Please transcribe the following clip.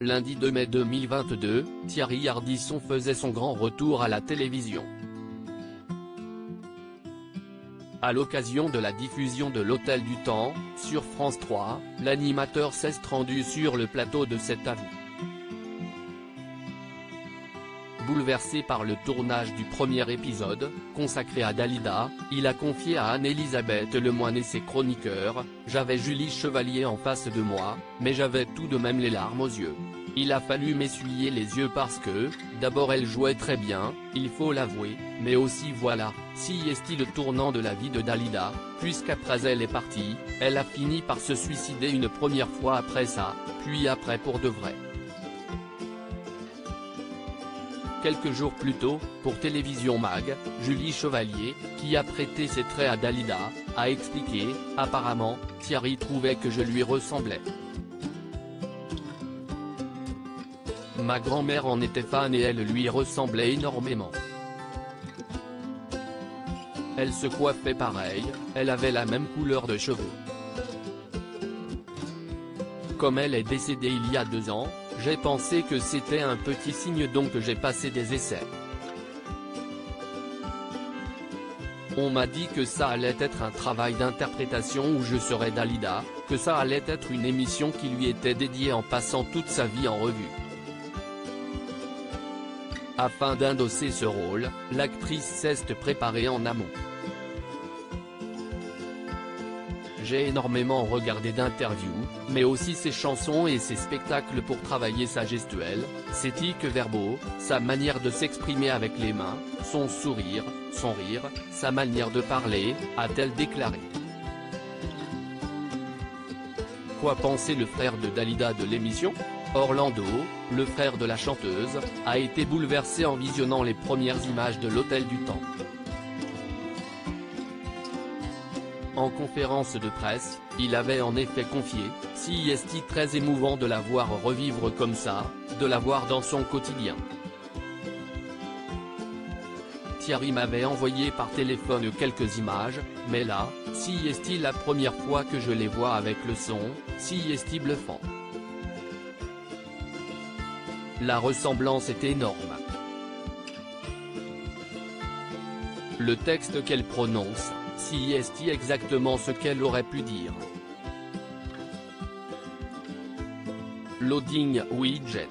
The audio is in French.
Lundi 2 mai 2022, Thierry Ardisson faisait son grand retour à la télévision. À l'occasion de la diffusion de L'Hôtel du Temps, sur France 3, l'animateur s'est rendu sur le plateau de Cet à vous. Bouleversé par le tournage du premier épisode, consacré à Dalida, il a confié à Anne-Elisabeth Lemoine et ses chroniqueurs: « J'avais Julie Chevalier en face de moi, mais j'avais tout de même les larmes aux yeux. Il a fallu m'essuyer les yeux parce que, d'abord elle jouait très bien, il faut l'avouer, mais aussi voilà, si est-il le tournant de la vie de Dalida, puisqu'après elle est partie, elle a fini par se suicider une première fois après ça, puis après pour de vrai. » Quelques jours plus tôt, pour Télévision Mag, Julie Chevalier, qui a prêté ses traits à Dalida, a expliqué: « Apparemment, Thierry trouvait que je lui ressemblais. Ma grand-mère en était fan et elle lui ressemblait énormément. Elle se coiffait pareil, elle avait la même couleur de cheveux. Comme elle est décédée il y a 2 ans, j'ai pensé que c'était un petit signe, donc j'ai passé des essais. On m'a dit que ça allait être un travail d'interprétation où je serais Dalida, que ça allait être une émission qui lui était dédiée en passant toute sa vie en revue. Afin d'endosser ce rôle, l'actrice s'est préparée en amont. J'ai énormément regardé d'interviews, mais aussi ses chansons et ses spectacles pour travailler sa gestuelle, ses tics verbaux, sa manière de s'exprimer avec les mains, son sourire, son rire, sa manière de parler, a-t-elle déclaré. Quoi penser le frère de Dalida de l'émission? Orlando, le frère de la chanteuse, a été bouleversé en visionnant les premières images de L'Hôtel du Temps. En conférence de presse, il avait en effet confié: « Si est très émouvant de la voir revivre comme ça, de la voir dans son quotidien. Thierry m'avait envoyé par téléphone quelques images, mais là, si est la première fois que je les vois avec le son, si est bluffant. La ressemblance est énorme. Le texte qu'elle prononce, si est exactement ce qu'elle aurait pu dire. Loading widget.